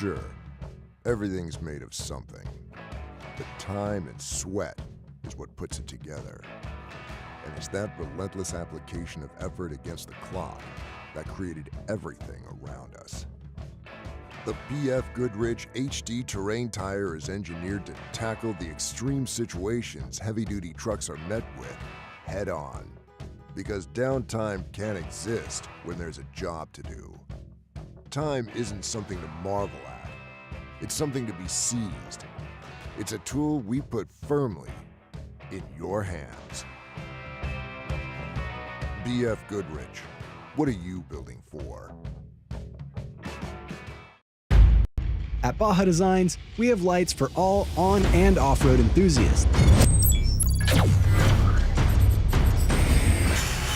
Sure, everything's made of something, but time and sweat is what puts it together. And it's that relentless application of effort against the clock that created everything around us. The BF Goodrich HD Terrain Tire is engineered to tackle the extreme situations heavy-duty trucks are met with head-on. Because downtime can't exist when there's a job to do. Time isn't something to marvel at. It's something to be seized. It's a tool we put firmly in your hands. BF Goodrich, what are you building for? At Baja Designs, we have lights for all on- and off-road enthusiasts.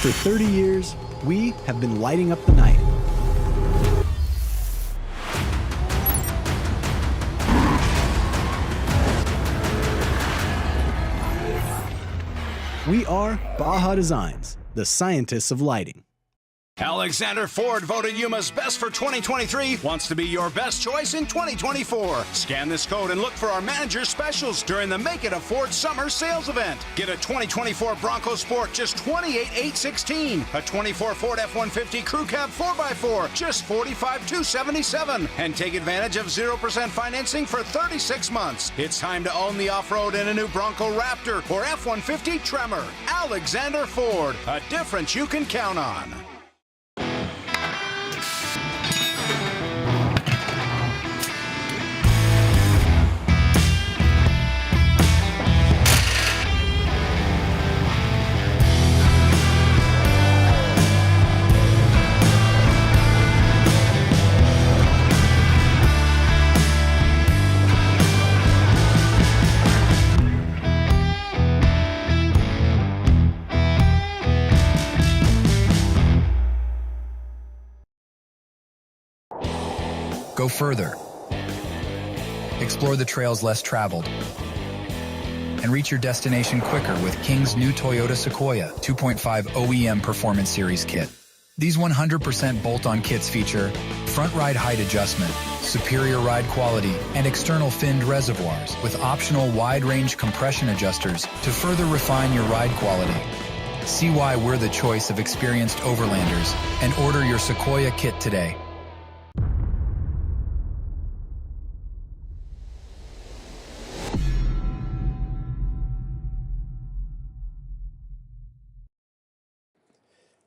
For 30 years, we have been lighting up the night. We are Baja Designs, the scientists of lighting. Alexander Ford voted Yuma's best for 2023, wants to be your best choice in 2024. Scan this code and look for our manager specials during the Make It a Ford Summer Sales Event. Get a 2024 Bronco Sport, just $28,816. A 24 Ford F-150 Crew Cab 4x4, just $45,277. And take advantage of 0% financing for 36 months. It's time to own the off-road in a new Bronco Raptor or F-150 Tremor. Alexander Ford, a difference you can count on. Go further. Explore the trails less traveled. And reach your destination quicker with King's new Toyota Sequoia 2.5 OEM Performance Series kit. These 100% bolt-on kits feature front ride height adjustment, superior ride quality, and external finned reservoirs with optional wide-range compression adjusters to further refine your ride quality. See why we're the choice of experienced overlanders and order your Sequoia kit today.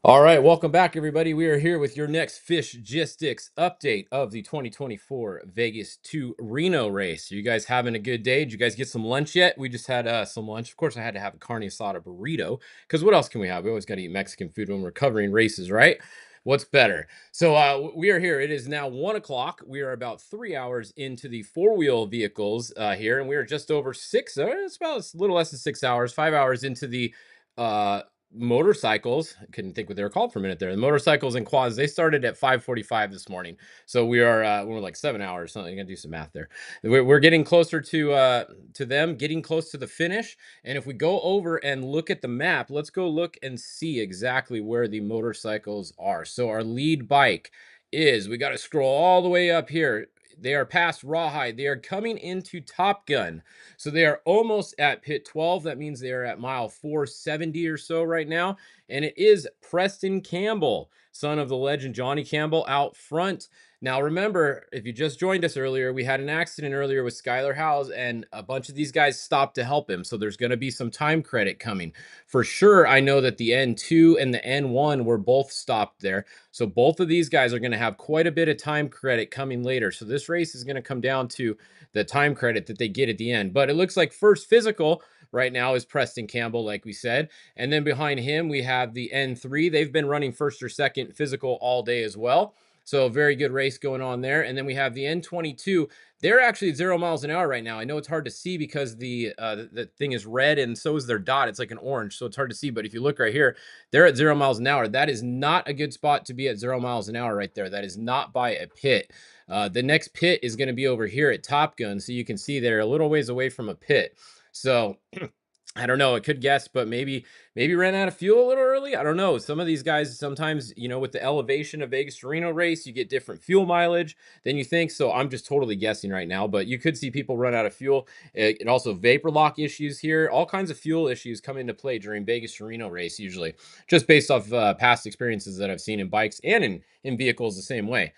All right, welcome back, everybody. We are here with your next Fishgistics update of the 2024 Vegas to Reno race. Are you guys having a good day? Did you guys get some lunch yet? We just had some lunch. Of course, I had to have a carne asada burrito because what else can we have? We always got to eat Mexican food when we're covering races, right? What's better? So we are here. It is now 1 o'clock. We are about 3 hours into the four-wheel vehicles here, and we are just over six. It's about a little less than 6 hours, 5 hours into the motorcycles. I couldn't think what they were called for a minute there. The motorcycles and quads, they started at 5:45 this morning. So we are we're like 7 hours. Something. You gotta do some math there. We're getting closer to them, getting close to the finish. And if we go over and look at the map, let's go look and see exactly where the motorcycles are. So our lead bike is, we got to scroll all the way up here. They are past Rawhide. They are coming into Top Gun. So they are almost at pit 12. That means they are at mile 470 or so right now. And it is Preston Campbell, son of the legend Johnny Campbell, out front. Now, remember, if you just joined us earlier, we had an accident earlier with Skylar Howes, and a bunch of these guys stopped to help him. So there's going to be some time credit coming. For sure, I know that the N2 and the N1 were both stopped there. So both of these guys are going to have quite a bit of time credit coming later. So this race is going to come down to the time credit that they get at the end. But it looks like first physical right now is Preston Campbell, like we said. And then behind him, we have the N3. They've been running first or second physical all day as well. So very good race going on there. And then we have the N22. They're actually at 0 miles an hour right now. I know it's hard to see because the thing is red and so is their dot. It's like an orange, so it's hard to see. But if you look right here, they're at 0 miles an hour. That is not a good spot to be at 0 miles an hour right there. That is not by a pit. The next pit is going to be over here at Top Gun. So you can see they're a little ways away from a pit. So I don't know. It could guess, but maybe ran out of fuel a little early. I don't know. Some of these guys sometimes, with the elevation of Vegas to Reno race, you get different fuel mileage than you think. So I'm just totally guessing right now, but you could see people run out of fuel. And also vapor lock issues here. All kinds of fuel issues come into play during Vegas to Reno race usually, just based off past experiences that I've seen in bikes and in vehicles the same way.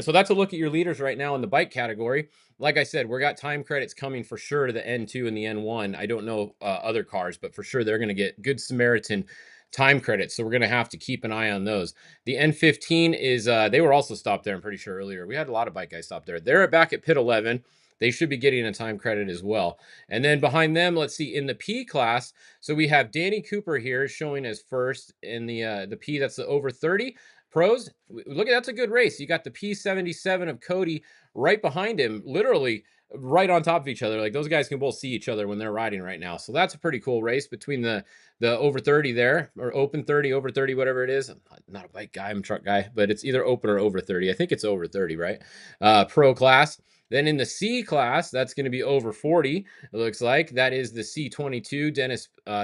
So that's a look at your leaders right now in the bike category. Like I said, we got time credits coming for sure to the N2 and the N1. I don't know other cars, but for sure they're going to get Good Samaritan time credits. So we're going to have to keep an eye on those. The N15 is, they were also stopped there, I'm pretty sure earlier. We had a lot of bike guys stop there. They're back at pit 11. They should be getting a time credit as well. And then behind them, let's see, in the P class, so we have Danny Cooper here showing as first in the P, that's the over 30. Pros, look at that's a good race. You got the P77 of Cody right behind him, literally right on top of each other. Like those guys can both see each other when they're riding right now. So that's a pretty cool race between the over 30 there, or open 30, over 30, whatever it is. I'm not a bike guy, I'm a truck guy, but it's either open or over 30. I think it's over 30, right? Pro class. Then in the C class, that's going to be over 40. It looks like that is the C22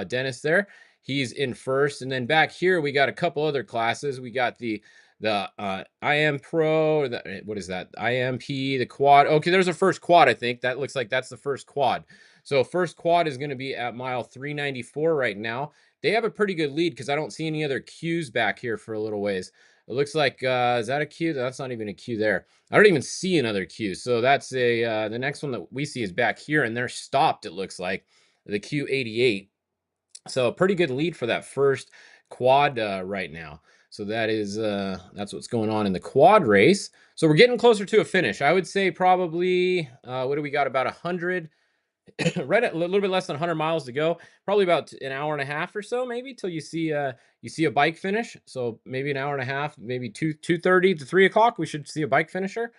Dennis there. He's in first. And then back here, we got a couple other classes. We got the IM Pro, what is that? IMP, the quad. Okay, there's a first quad, I think. That looks like that's the first quad. So first quad is going to be at mile 394 right now. They have a pretty good lead because I don't see any other queues back here for a little ways. It looks like, is that a queue? That's not even a queue there. I don't even see another queue. So that's the next one that we see is back here, and they're stopped, it looks like, the Q88. So a pretty good lead for that first quad right now. So that is that's what's going on in the quad race. So we're getting closer to a finish. I would say probably what do we got, about 100 right at a little bit less than 100 miles to go. Probably about an hour and a half or so, maybe, till you see a bike finish. So maybe an hour and a half, maybe 2:30 to 3 o'clock. We should see a bike finisher.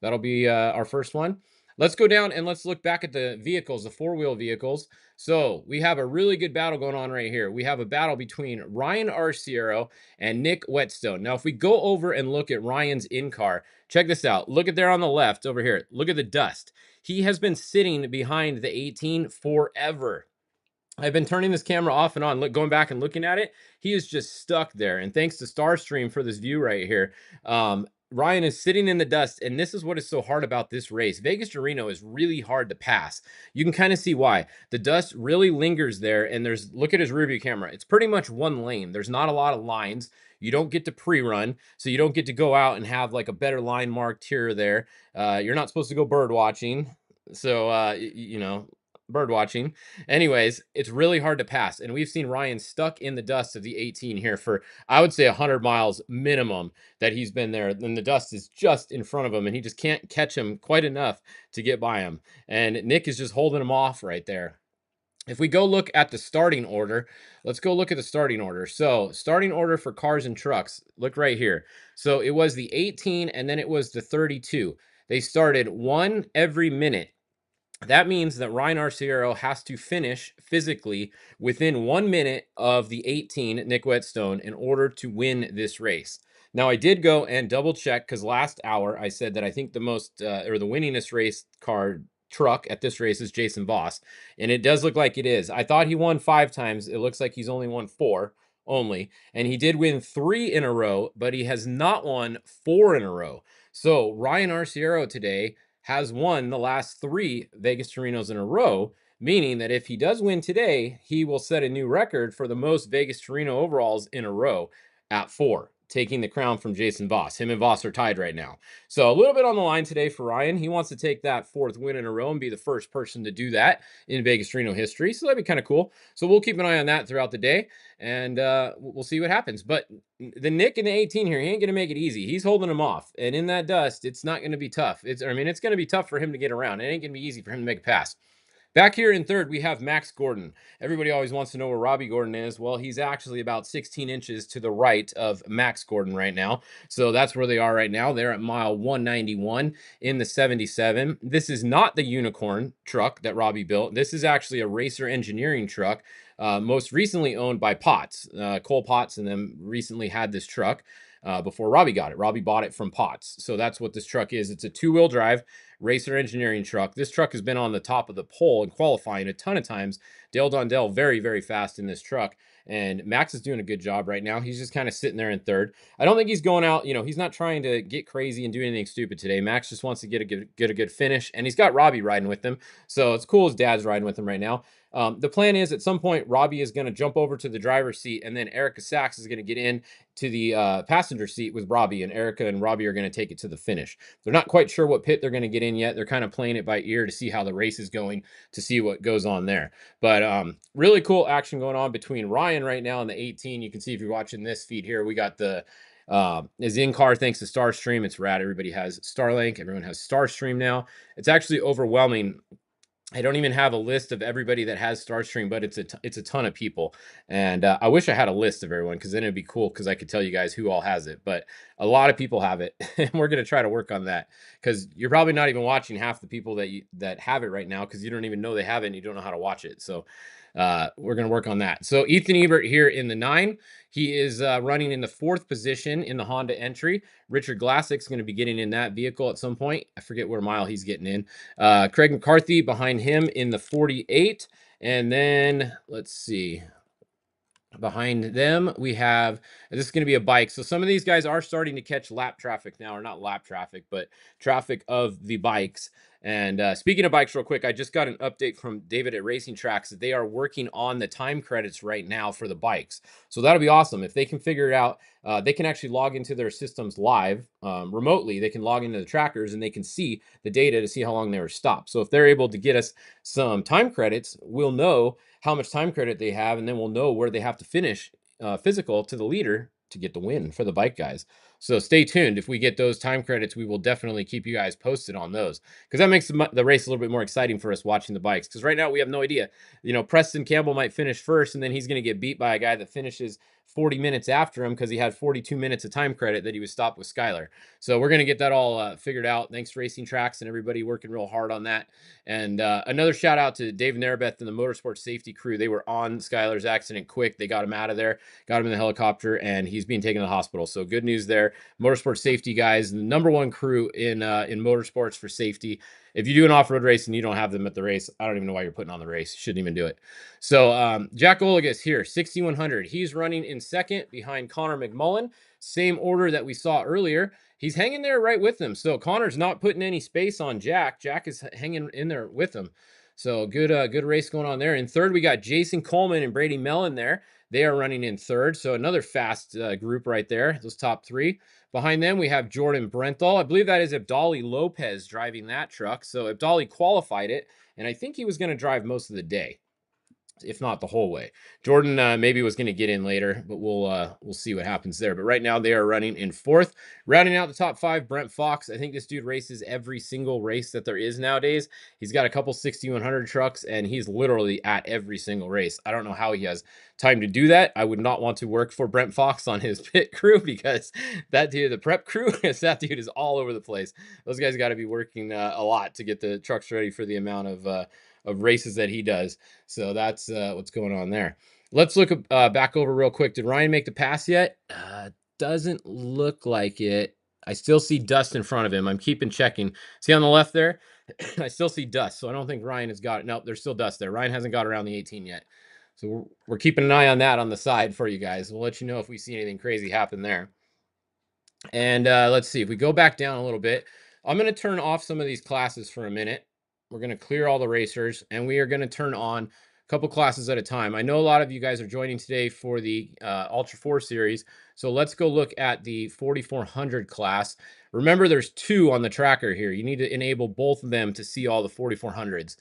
That'll be our first one. Let's go down and let's look back at the vehicles, the four-wheel vehicles. So we have a really good battle going on right here. We have a battle between Ryan Arciero and Nick Whetstone. Now, if we go over and look at Ryan's in-car, check this out. Look at there on the left over here. Look at the dust. He has been sitting behind the 18 forever. I've been turning this camera off and on, going back and looking at it. He is just stuck there. And thanks to Starstream for this view right here. Ryan is sitting in the dust, and this is what is so hard about this race. Vegas to Reno is really hard to pass. You can kind of see why. The dust really lingers there, and look at his rearview camera. It's pretty much one lane. There's not a lot of lines. You don't get to pre-run, so you don't get to go out and have like a better line marked here or there. You're not supposed to go bird watching. So, bird watching. Anyways, it's really hard to pass. And we've seen Ryan stuck in the dust of the 18 here for, I would say, 100 miles minimum that he's been there. Then the dust is just in front of him, and he just can't catch him quite enough to get by him. And Nick is just holding him off right there. If we go look at the starting order, let's go look at the starting order. So starting order for cars and trucks, look right here. So it was the 18 and then it was the 32. They started one every minute. That means that Ryan Arciero has to finish physically within 1 minute of the 18 Nick Whetstone in order to win this race. Now, I did go and double check because last hour I said that I think the most or the winningest race car truck at this race is Jason Voss, and it does look like it is. I thought he won 5 times. It looks like he's only won 4 only, and he did win 3 in a row, but he has not won 4 in a row. So Ryan Arciero today has won the last 3 Vegas to Renos in a row, meaning that if he does win today, he will set a new record for the most Vegas to Reno overalls in a row at 4, taking the crown from Jason Voss. Him and Voss are tied right now. So a little bit on the line today for Ryan. He wants to take that 4th win in a row and be the first person to do that in Vegas to Reno history. So that'd be kind of cool. So we'll keep an eye on that throughout the day, and we'll see what happens. But the Nick in the 18 here, he ain't going to make it easy. He's holding him off. And in that dust, it's not going to be tough. It's going to be tough for him to get around. It ain't going to be easy for him to make a pass. Back here in third, we have Max Gordon. Everybody always wants to know where Robbie Gordon is. Well, he's actually about 16 inches to the right of Max Gordon right now. So that's where they are right now. They're at mile 191 in the 77. This is not the unicorn truck that Robbie built. This is actually a Racer Engineering truck, most recently owned by Potts. Cole Potts and them recently had this truck. Before Robbie got it. Robbie bought it from Potts. So that's what this truck is. It's a 2-wheel drive racer engineering truck. This truck has been on the top of the pole and qualifying a ton of times. Dale Dondell very, very fast in this truck. And Max is doing a good job right now. He's just kind of sitting there in third. I don't think he's going out, he's not trying to get crazy and do anything stupid today. Max just wants to get a good finish. And he's got Robbie riding with him. So it's cool his dad's riding with him right now. The plan is at some point, Robbie is going to jump over to the driver's seat, and then Erica Sachs is going to get in to the passenger seat with Robbie, and Erica and Robbie are going to take it to the finish. They're not quite sure what pit they're going to get in yet. They're kind of playing it by ear to see how the race is going, to see what goes on there. But really cool action going on between Ryan right now in the 18. You can see if you're watching this feed here, we got the is in car thanks to Starstream. It's rad. Everybody has Starlink. Everyone has Starstream now. It's actually overwhelming. I don't even have a list of everybody that has Starstream, but it's a ton of people. And I wish I had a list of everyone, because then it'd be cool, because I could tell you guys who all has it. But a lot of people have it, and we're going to try to work on that, because you're probably not even watching half the people that have it right now, because you don't even know they have it and you don't know how to watch it. So we're going to work on that. So Ethan Ebert here in the 9. He is running in the 4th position in the Honda entry. Richard Glassick's going to be getting in that vehicle at some point. I forget where mile he's getting in. Craig McCarthy behind him in the 48. And then, let's see. Behind them, we have, this is going to be a bike. So some of these guys are starting to catch lap traffic now, or not lap traffic, but traffic of the bikes. And speaking of bikes real quick, I just got an update from David at Racing Tracks that they are working on the time credits right now for the bikes. So that'll be awesome. If they can figure it out, they can actually log into their systems live remotely. They can log into the trackers and they can see the data to see how long they were stopped. So if they're able to get us some time credits, we'll know how much time credit they have, and then we'll know where they have to finish physical to the leader to get the win for the bike guys. So stay tuned. If we get those time credits, we will definitely keep you guys posted on those, because that makes the race a little bit more exciting for us watching the bikes. Because right now we have no idea. Preston Campbell might finish first, and then he's going to get beat by a guy that finishes 40 minutes after him, because he had 42 minutes of time credit that he was stopped with Skylar. So we're going to get that all figured out. Thanks to Racing Tracks and everybody working real hard on that. And another shout out to Dave Narabeth and the motorsport safety crew. They were on Skylar's accident quick. They got him out of there, got him in the helicopter, and he's being taken to the hospital. So good news there. Motorsport safety guys, the #1 crew in motorsports for safety. If you do an off-road race and you don't have them at the race, I don't even know why you're putting on the race. You shouldn't even do it. So Jack Olagus here, 6,100. He's running in 2nd behind Connor McMullen. Same order that we saw earlier. He's hanging there right with him. So Connor's not putting any space on Jack. Jack is hanging in there with him. So good race going on there. In 3rd, we got Jason Coleman and Brady Mellon there. They are running in 3rd. So another fast group right there, those top 3. Behind them, we have Jordan Brenthal. I believe that is Abdali Lopez driving that truck. So Abdali qualified it, and I think he was going to drive most of the day, if not the whole way. Jordan maybe was going to get in later, but we'll see what happens there. But right now they are running in 4th. Rounding out the top 5, Brent Fox. I think this dude races every single race that there is nowadays. He's got a couple 6,100 trucks, and he's literally at every single race. I don't know how he has time to do that. I would not want to work for Brent Fox on his pit crew, because that dude, the prep crew, that dude is all over the place. Those guys got to be working a lot to get the trucks ready for the amount of races that he does. So that's what's going on there. Let's look back over real quick. Did Ryan make the pass yet? Doesn't look like it. I still see dust in front of him. I'm keeping checking. See on the left there? I still see dust. So I don't think Ryan has got it. Nope, there's still dust there. Ryan hasn't got around the 18 yet. So we're keeping an eye on that on the side for you guys. We'll let you know if we see anything crazy happen there. And let's see. If we go back down a little bit, I'm going to turn off some of these classes for a minute. We're going to clear all the racers, and we are going to turn on a couple classes at a time. I know a lot of you guys are joining today for the Ultra 4 series, so let's go look at the 4400 class. Remember, there's 2 on the tracker here. You need to enable both of them to see all the 4400s.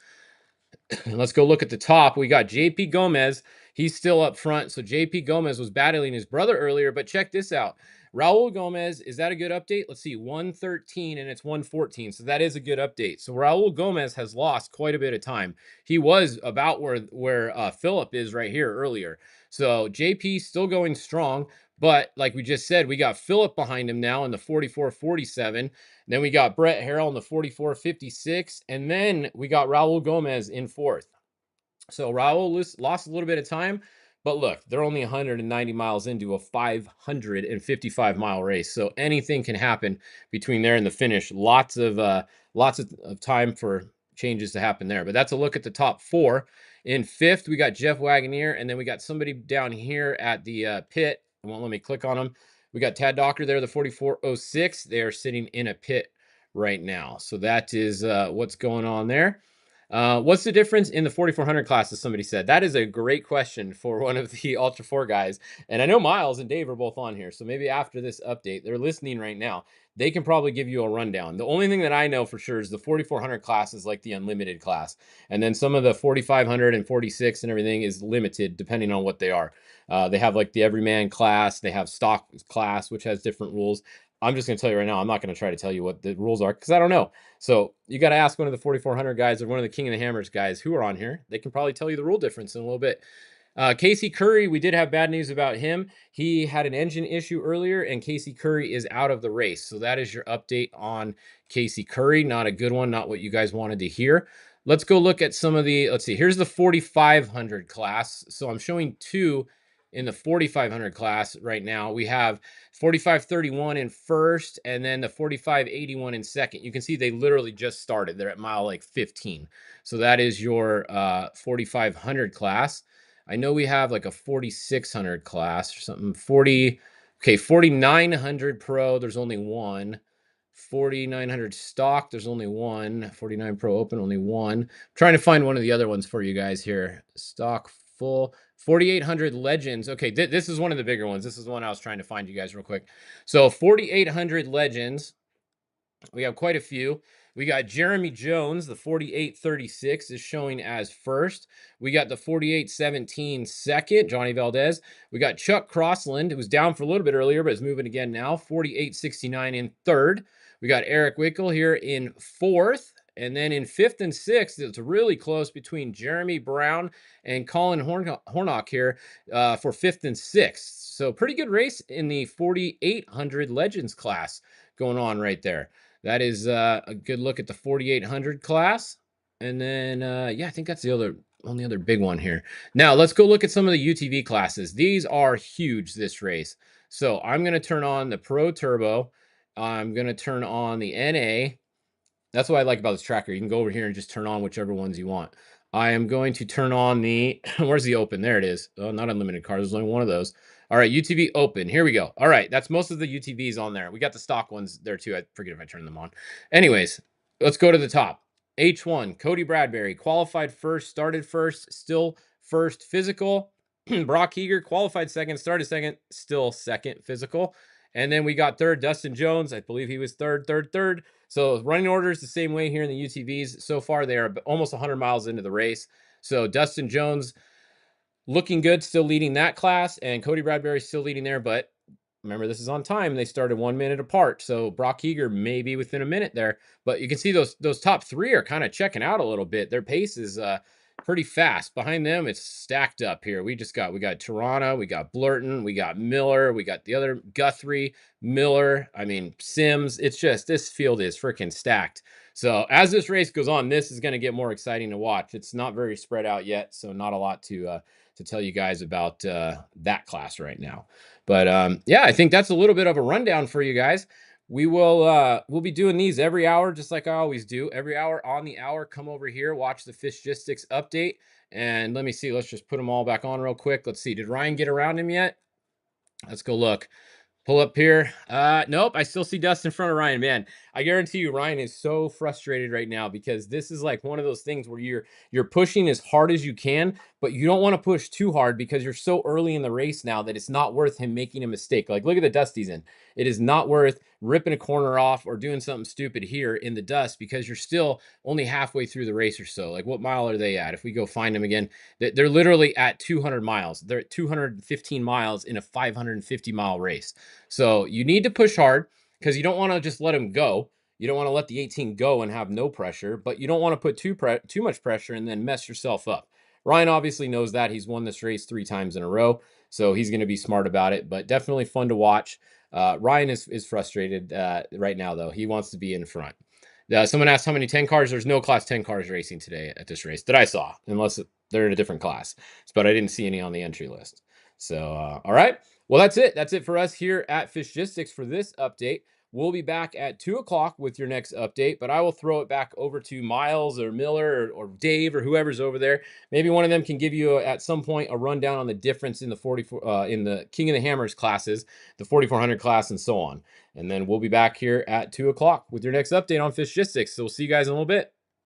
And let's go look at the top. We got JP Gomez. He's still up front. So JP Gomez was battling his brother earlier, but check this out. Raul Gomez, is that a good update? Let's see, 113 and it's 114. So that is a good update. So Raul Gomez has lost quite a bit of time. He was about where Philip is right here earlier. So JP still going strong. But like we just said, we got Philip behind him now in the 44-47. Then we got Brett Harrell in the 44-56. And then we got Raul Gomez in 4th. So Raul lost a little bit of time, But look, they're only 190 miles into a 555-mile race, so anything can happen between there and the finish. Lots of time for changes to happen there. But that's a look at the top four. In fifth, we got Jeff Wagoneer, and then we got somebody down here at the pit. It won't let me click on them. We got Tad Docker there, the 4406. They are sitting in a pit right now. So that is what's going on there. What's the difference in the 4400 class, as somebody said? That is a great question for one of the Ultra 4 guys. And I know Miles and Dave are both on here. So maybe after this update, they're listening right now. They can probably give you a rundown. The only thing that I know for sure is the 4400 class is like the unlimited class. And then some of the 4500 and 46 and everything is limited depending on what they are. They have like the everyman class. They have stock class, which has different rules. I'm just going to tell you right now, I'm not going to try to tell you what the rules are because I don't know. So you got to ask one of the 4400 guys or one of the King of the Hammers guys who are on here. They can probably tell you the rule difference in a little bit. Casey Curry, we did have bad news about him. He had an engine issue earlier, and Casey Curry is out of the race. So that is your update on Casey Curry. Not a good one, not what you guys wanted to hear. Let's go look at some of the, let's see, here's the 4500 class. So I'm showing two in the 4500 class right now. We have 4531 in first, and then the 4581 in second. You can see they literally just started. They're at mile like 15. So that is your 4500 class. I know we have like a 4600 class or something. 4900 pro, there's only one. 4900 stock, there's only one. 49 pro open, only one. I'm trying to find one of the other ones for you guys here. Stock full. 4800 legends. Okay, this is one of the bigger ones. This is the one I was trying to find you guys real quick. So 4800 legends. We have quite a few. We got Jeremy Jones, the 4836 is showing as first. We got the 4817 second, Johnny Valdez. We got Chuck Crossland, who was down for a little bit earlier, but is moving again now. 4869 in third. We got Eric Wickel here in fourth. And then in fifth and sixth, it's really close between Jeremy Brown and Colin Hornock here for fifth and sixth. So pretty good race in the 4800 Legends class going on right there. That is a good look at the 4800 class. And then, yeah, I think that's the only other big one here. Now, let's go look at some of the UTV classes. These are huge this race. So I'm going to turn on the Pro Turbo. I'm going to turn on the NA. That's what I like about this tracker. You can go over here and just turn on whichever ones you want. I am going to turn on the, where's the open? There it is. Oh, not unlimited cars. There's only one of those. All right, UTV open. Here we go. All right, that's most of the UTVs on there. We got the stock ones there too. I forget if I turned them on. Anyways, let's go to the top. H1, Cody Bradbury, qualified first, started first, still first physical. Brock Eager, qualified second, started second, still second physical. And then we got third, Dustin Jones. I believe he was third. So running order is the same way here in the UTVs. So far, they are almost 100 miles into the race. So Dustin Jones looking good, still leading that class, and Cody Bradbury still leading there. But remember, this is on time. They started 1 minute apart. So Brock Eager may be within a minute there. But you can see those top three are kind of checking out a little bit. Their pace is pretty fast. Behind them, it's stacked up here. We got Toronto, we got Blurton, we got Miller, we got the other Guthrie, Miller, Sims. It's just, this field is freaking stacked. So as this race goes on, this is going to get more exciting to watch. It's not very spread out yet, so not a lot to tell you guys about that class right now. But yeah, I think that's a little bit of a rundown for you guys. We'll be doing these every hour, just like I always do. Every hour on the hour, come over here, watch the Fishgistics update. And let me see, let's just put them all back on real quick. Let's see, did Ryan get around him yet? Let's go look. Pull up here. Nope, I still see dust in front of Ryan. Man, I guarantee you Ryan is so frustrated right now because this is like one of those things where you're pushing as hard as you can, but you don't want to push too hard because you're so early in the race now that it's not worth him making a mistake. Like, look at the dust he's in. It is not worth ripping a corner off or doing something stupid here in the dust because you're still only halfway through the race or so. Like, what mile are they at? If we go find them again, they're literally at 200 miles. They're at 215 miles in a 550-mile race. So you need to push hard because you don't want to just let them go. You don't want to let the 18 go and have no pressure, but you don't want to put too much pressure and then mess yourself up. Ryan obviously knows that. He's won this race 3 times in a row, so he's going to be smart about it, but definitely fun to watch. Ryan is frustrated right now, though. He wants to be in front. Someone asked how many 10 cars. There's no class 10 cars racing today at this race that I saw, unless they're in a different class. But I didn't see any on the entry list. So, all right. Well, that's it. That's it for us here at Fishgistics for this update. We'll be back at 2 o'clock with your next update, but I will throw it back over to Miles or Miller or Dave or whoever's over there. Maybe one of them can give you at some point a rundown on the difference in the 44 in the King of the Hammers classes, the 4400 class, and so on. And then we'll be back here at 2 o'clock with your next update on Fishgistics. So we'll see you guys in a little bit.